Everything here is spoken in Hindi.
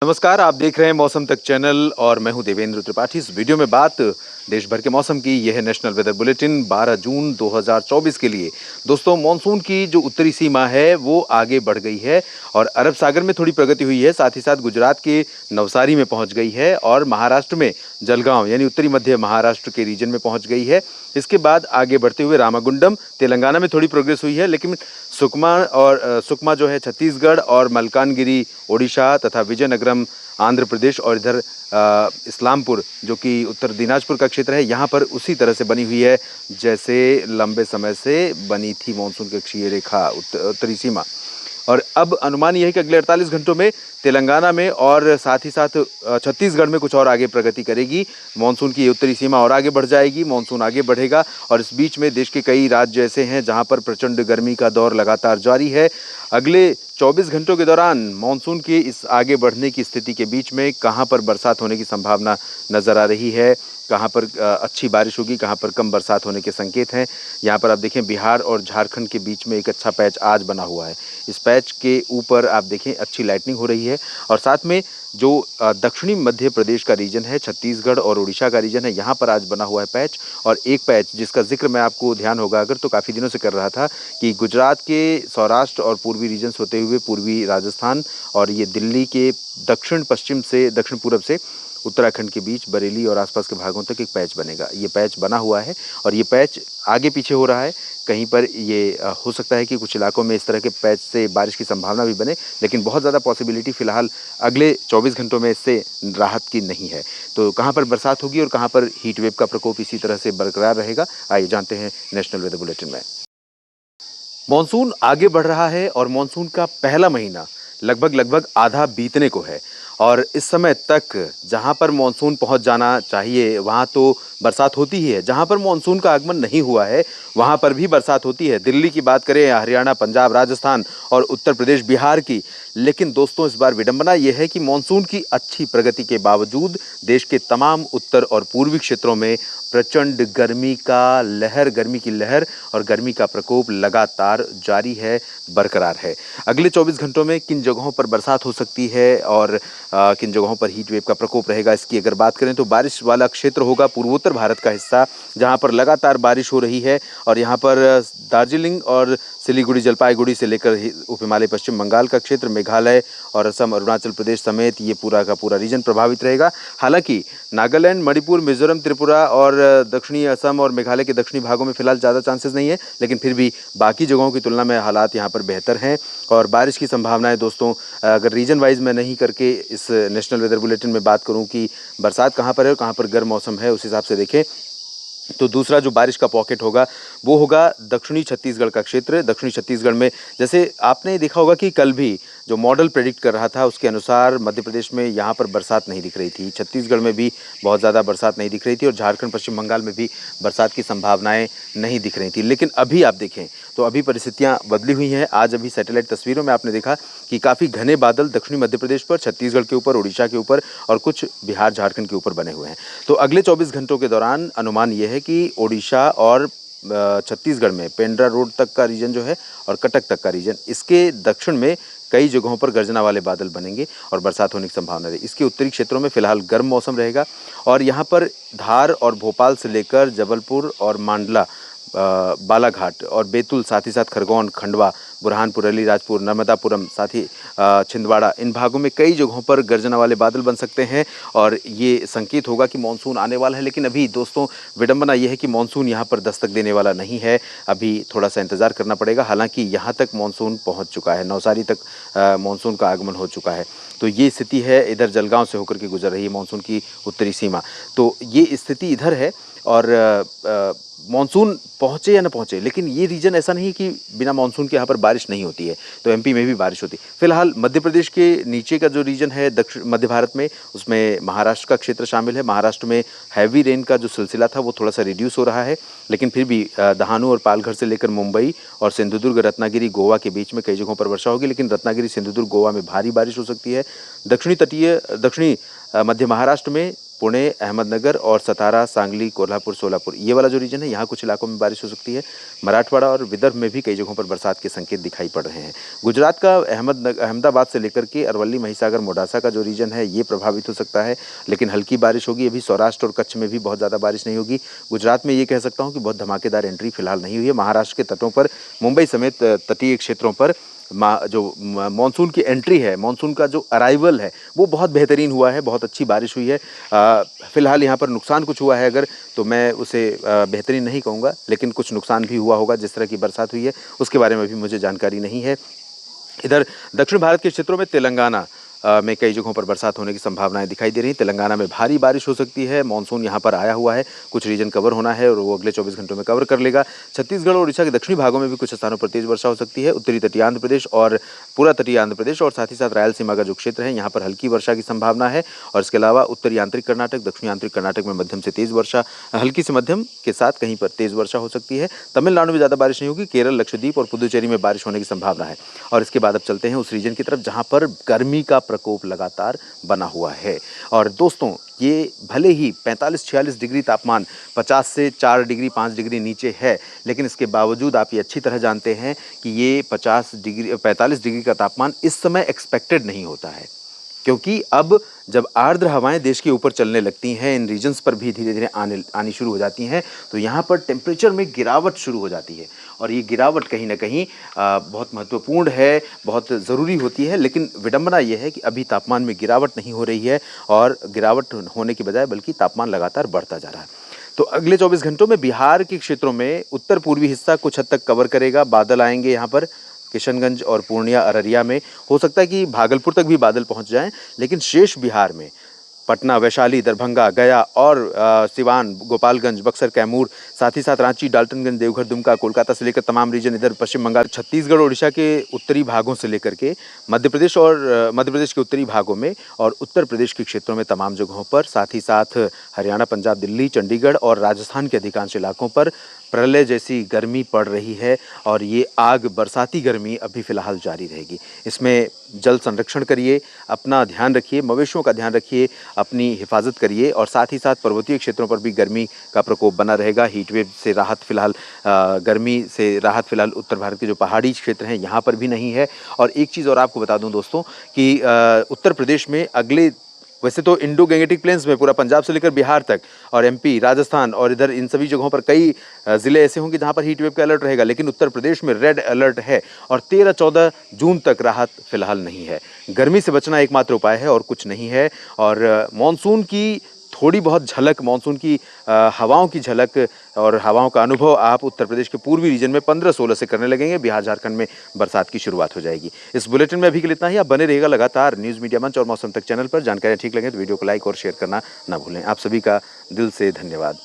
नमस्कार, आप देख रहे हैं मौसम तक चैनल और मैं हूं देवेंद्र त्रिपाठी। इस वीडियो में बात देश भर के मौसम की। यह है नेशनल वेदर बुलेटिन 12 जून 2024 के लिए। दोस्तों, मानसून की जो उत्तरी सीमा है वो आगे बढ़ गई है और अरब सागर में थोड़ी प्रगति हुई है। साथ ही साथ गुजरात के नवसारी में पहुंच गई है और महाराष्ट्र में जलगांव यानी उत्तरी मध्य महाराष्ट्र के रीजन में पहुंच गई है। इसके बाद आगे बढ़ते हुए रामागुंडम तेलंगाना में थोड़ी प्रोग्रेस हुई है, लेकिन सुकमा जो है छत्तीसगढ़ और मलकानगिरी ओडिशा तथा विजयनगरम आंध्र प्रदेश और इधर इस्लामपुर जो कि उत्तर दिनाजपुर का क्षेत्र है, यहाँ पर उसी तरह से बनी हुई है जैसे लंबे समय से बनी थी मानसून की अक्षीय रेखा उत्तरी सीमा। और अब अनुमान यह है कि अगले 48 घंटों में तेलंगाना में और साथ ही साथ छत्तीसगढ़ में कुछ और आगे प्रगति करेगी मानसून की उत्तरी सीमा और आगे बढ़ जाएगी, मानसून आगे बढ़ेगा। और इस बीच में देश के कई राज्य ऐसे हैं जहां पर प्रचंड गर्मी का दौर लगातार जारी है। अगले 24 घंटों के दौरान मानसून के इस आगे बढ़ने की स्थिति के बीच में कहां पर बरसात होने की संभावना नज़र आ रही है, कहाँ पर अच्छी बारिश होगी, कहाँ पर कम बरसात होने के संकेत हैं। यहाँ पर आप देखें बिहार और झारखंड के बीच में एक अच्छा पैच आज बना हुआ है। इस पैच के ऊपर आप देखें अच्छी लाइटनिंग हो रही है और साथ में जो दक्षिणी मध्य प्रदेश का रीजन है, छत्तीसगढ़ और उड़ीसा का रीजन है, यहाँ पर आज बना हुआ है पैच। और एक पैच जिसका जिक्र मैं आपको ध्यान होगा अगर तो काफ़ी दिनों से कर रहा था कि गुजरात के सौराष्ट्र और पूर्वी रीजन्स होते हुए पूर्वी राजस्थान और ये दिल्ली के दक्षिण पश्चिम से दक्षिण पूरब से उत्तराखंड के बीच बरेली और आसपास के भागों तक एक पैच बनेगा। ये पैच बना हुआ है और ये पैच आगे पीछे हो रहा है। कहीं पर ये हो सकता है कि कुछ इलाकों में इस तरह के पैच से बारिश की संभावना भी बने, लेकिन बहुत ज़्यादा पॉसिबिलिटी फ़िलहाल अगले 24 घंटों में इससे राहत की नहीं है। तो कहाँ पर बरसात होगी और कहाँ पर हीट वेव का प्रकोप इसी तरह से बरकरार रहेगा, आइए जानते हैं नेशनल वेदर बुलेटिन में। मानसून आगे बढ़ रहा है और मानसून का पहला महीना लगभग आधा बीतने को है और इस समय तक जहां पर मानसून पहुंच जाना चाहिए वहां तो बरसात होती ही है। जहां पर मानसून का आगमन नहीं हुआ है वहां पर भी बरसात होती है। दिल्ली की बात करें, हरियाणा, पंजाब, राजस्थान और उत्तर प्रदेश, बिहार की। लेकिन दोस्तों, इस बार विडंबना यह है कि मानसून की अच्छी प्रगति के बावजूद देश के तमाम उत्तर और पूर्वी क्षेत्रों में प्रचंड गर्मी की लहर और गर्मी का प्रकोप लगातार जारी है, बरकरार है। अगले 24 घंटों में किन जगहों पर बरसात हो सकती है और किन जगहों पर हीट वेव का प्रकोप रहेगा, इसकी अगर बात करें तो बारिश वाला क्षेत्र होगा पूर्वोत्तर भारत का हिस्सा, जहां पर लगातार बारिश हो रही है। और यहां पर दार्जिलिंग और सिलीगुड़ी, जलपाईगुड़ी से लेकर उप हिमालय पश्चिम बंगाल का क्षेत्र, मेघालय और असम, अरुणाचल प्रदेश समेत ये पूरा का पूरा रीजन प्रभावित रहेगा। हालांकि नागालैंड, मणिपुर, मिजोरम, त्रिपुरा और दक्षिणी असम और मेघालय के दक्षिणी भागों में फिलहाल ज़्यादा चांसेस नहीं है, लेकिन फिर भी बाकी जगहों की तुलना में हालात यहाँ पर बेहतर हैं। और बारिश की संभावनाएं दोस्तों, अगर रीजन वाइज मैं नहीं करके इस नेशनल वेदर बुलेटिन में बात करूं कि बरसात कहाँ पर है और कहाँ पर गर्म मौसम है, उस हिसाब से देखें तो दूसरा जो बारिश का पॉकेट होगा वो होगा दक्षिणी छत्तीसगढ़ का क्षेत्र। दक्षिणी छत्तीसगढ़ में जैसे आपने देखा होगा कि कल भी जो मॉडल प्रेडिक्ट कर रहा था उसके अनुसार मध्य प्रदेश में यहाँ पर बरसात नहीं दिख रही थी, छत्तीसगढ़ में भी बहुत ज़्यादा बरसात नहीं दिख रही थी और झारखंड, पश्चिम बंगाल में भी बरसात की संभावनाएं नहीं दिख रही थी। लेकिन अभी आप देखें तो अभी परिस्थितियाँ बदली हुई हैं। आज अभी सैटेलाइट तस्वीरों में आपने देखा कि काफ़ी घने बादल दक्षिणी मध्य प्रदेश पर, छत्तीसगढ़ के ऊपर, उड़ीसा के ऊपर और कुछ बिहार, झारखंड के ऊपर बने हुए हैं। तो अगले 24 घंटों के दौरान अनुमान यह है कि ओडिशा और छत्तीसगढ़ में पेंड्रा रोड तक का रीजन जो है और कटक तक का रीजन, इसके दक्षिण में कई जगहों पर गर्जना वाले बादल बनेंगे और बरसात होने की संभावना है। इसके उत्तरी क्षेत्रों में फिलहाल गर्म मौसम रहेगा और यहाँ पर धार और भोपाल से लेकर जबलपुर और मांडला, बालाघाट और बैतूल, साथ ही साथ खरगोन, खंडवा, बुरहानपुर, अलीराजपुर, नर्मदापुरम, साथ ही छिंदवाड़ा, इन भागों में कई जगहों पर गर्जना वाले बादल बन सकते हैं और ये संकेत होगा कि मानसून आने वाला है। लेकिन अभी दोस्तों विडंबना यह है कि मानसून यहाँ पर दस्तक देने वाला नहीं है, अभी थोड़ा सा इंतज़ार करना पड़ेगा। हालांकि यहाँ तक मानसून पहुँच चुका है, नवसारी तक मानसून का आगमन हो चुका है। तो ये स्थिति है, इधर जलगांव से होकर के गुजर रही है मानसून की उत्तरी सीमा। तो ये स्थिति इधर है और मानसून पहुँचे या न पहुँचे, लेकिन ये रीजन ऐसा नहीं कि बिना मानसून के यहाँ पर बारिश नहीं होती है, तो एमपी में भी बारिश होती है। फिलहाल मध्य प्रदेश के नीचे का जो रीजन है दक्षिण मध्य भारत में, उसमें महाराष्ट्र का क्षेत्र शामिल है। महाराष्ट्र में हैवी रेन का जो सिलसिला था वो थोड़ा सा रिड्यूस हो रहा है, लेकिन फिर भी दहानू और पालघर से लेकर मुंबई और सिंधुदुर्ग, रत्नागिरी, गोवा के बीच में कई जगहों पर वर्षा होगी, लेकिन रत्नागिरी, सिंधुदुर्ग, गोवा में भारी बारिश हो सकती है। दक्षिणी मध्य महाराष्ट्र में पुणे, अहमदनगर और सतारा, सांगली, कोल्हापुर, सोलापुर, ये वाला जो रीजन है यहाँ कुछ इलाकों में बारिश हो सकती है। मराठवाड़ा और विदर्भ में भी कई जगहों पर बरसात के संकेत दिखाई पड़ रहे हैं। गुजरात का अहमदाबाद से लेकर के अरवली, महिसागर, मोडासा का जो रीजन है ये प्रभावित हो सकता है, लेकिन हल्की बारिश होगी। अभी सौराष्ट्र और कच्छ में भी बहुत ज़्यादा बारिश नहीं होगी। गुजरात में ये कह सकता हूँ कि बहुत धमाकेदार एंट्री फिलहाल नहीं हुई है। महाराष्ट्र के तटों पर, मुंबई समेत तटीय क्षेत्रों पर मानसून की एंट्री है, मानसून का जो अराइवल है वो बहुत बेहतरीन हुआ है, बहुत अच्छी बारिश हुई है। फ़िलहाल यहाँ पर नुकसान कुछ हुआ है अगर, तो मैं उसे बेहतरीन नहीं कहूँगा, लेकिन कुछ नुकसान भी हुआ होगा। जिस तरह की बरसात हुई है उसके बारे में भी मुझे जानकारी नहीं है। इधर दक्षिण भारत के क्षेत्रों में तेलंगाना में कई जगहों पर बरसात होने की संभावनाएं दिखाई दे रही हैं। तेलंगाना में भारी बारिश हो सकती है। मानसून यहां पर आया हुआ है, कुछ रीजन कवर होना है और वो अगले 24 घंटों में कवर कर लेगा। छत्तीसगढ़ और उड़ीसा के दक्षिणी भागों में भी कुछ स्थानों पर तेज वर्षा हो सकती है। उत्तरी तटीय आंध्र प्रदेश और पूरा तटीय आंध्र प्रदेश और साथ ही साथ रायलसीमा का जो क्षेत्र है यहाँ पर हल्की वर्षा की संभावना है। और इसके अलावा उत्तरी आंतरिक कर्नाटक, दक्षिणी आंतरिक कर्नाटक में मध्यम से तेज वर्षा, हल्की से मध्यम के साथ कहीं पर तेज वर्षा हो सकती है। तमिलनाडु में ज़्यादा बारिश नहीं होगी। केरल, लक्षद्वीप और पुदुचेरी में बारिश होने की संभावना है। और इसके बाद अब चलते हैं उस रीजन की तरफ जहाँ पर गर्मी का प्रकोप लगातार बना हुआ है। और दोस्तों, ये भले ही 45-46 डिग्री तापमान 50 से 4 डिग्री 5 डिग्री नीचे है, लेकिन इसके बावजूद आप ये अच्छी तरह जानते हैं कि ये 45 डिग्री का तापमान इस समय एक्सपेक्टेड नहीं होता है, क्योंकि अब जब आर्द्र हवाएं देश के ऊपर चलने लगती हैं, इन रीजन्स पर भी धीरे धीरे आनी शुरू हो जाती हैं, तो यहाँ पर टेम्परेचर में गिरावट शुरू हो जाती है। और ये गिरावट कहीं ना कहीं बहुत महत्वपूर्ण है, बहुत ज़रूरी होती है। लेकिन विडंबना ये है कि अभी तापमान में गिरावट नहीं हो रही है, और गिरावट होने की बजाय बल्कि तापमान लगातार बढ़ता जा रहा है। तो अगले 24 घंटों में बिहार के क्षेत्रों में उत्तर पूर्वी हिस्सा कुछ हद तक कवर करेगा। बादल आएंगे यहाँ पर किशनगंज और पूर्णिया, अररिया में हो सकता है कि भागलपुर तक भी बादल पहुँच जाएँ, लेकिन शेष बिहार में पटना, वैशाली, दरभंगा, गया और सिवान, गोपालगंज, बक्सर, कैमूर, साथ ही साथ रांची, डाल्टनगंज, देवघर, दुमका, कोलकाता से लेकर तमाम रीजन, इधर पश्चिम बंगाल, छत्तीसगढ़, उड़ीसा के उत्तरी भागों से लेकर के मध्य प्रदेश के उत्तरी भागों में और उत्तर प्रदेश के क्षेत्रों में तमाम जगहों पर, साथ ही साथ हरियाणा, पंजाब, दिल्ली, चंडीगढ़ और राजस्थान के अधिकांश इलाकों पर प्रलय जैसी गर्मी पड़ रही है। और ये आग, बरसाती गर्मी अभी फ़िलहाल जारी रहेगी। इसमें जल संरक्षण करिए, अपना ध्यान रखिए, मवेशियों का ध्यान रखिए, अपनी हिफाजत करिए। और साथ ही साथ पर्वतीय क्षेत्रों पर भी गर्मी का प्रकोप बना रहेगा। हीट वेव से राहत फ़िलहाल, गर्मी से राहत फ़िलहाल उत्तर भारत के जो पहाड़ी क्षेत्र हैं यहाँ पर भी नहीं है। और एक चीज़ और आपको बता दूँ दोस्तों कि उत्तर प्रदेश में वैसे तो इंडो गैंगेटिक प्लेन्स में पूरा पंजाब से लेकर बिहार तक और एमपी, राजस्थान और इधर इन सभी जगहों पर कई ज़िले ऐसे होंगे जहां पर हीट वेव का अलर्ट रहेगा, लेकिन उत्तर प्रदेश में रेड अलर्ट है और 13-14 जून तक राहत फिलहाल नहीं है। गर्मी से बचना एकमात्र उपाय है और कुछ नहीं है। और मानसून की थोड़ी बहुत झलक, मानसून की हवाओं की झलक और हवाओं का अनुभव आप उत्तर प्रदेश के पूर्वी रीजन में 15-16 से करने लगेंगे। बिहार, झारखंड में बरसात की शुरुआत हो जाएगी। इस बुलेटिन में अभी के लिए इतना ही। आप बने रहिएगा लगातार न्यूज़ मीडिया मंच और मौसम तक चैनल पर। जानकारी ठीक लगे तो वीडियो को लाइक और शेयर करना ना भूलें। आप सभी का दिल से धन्यवाद।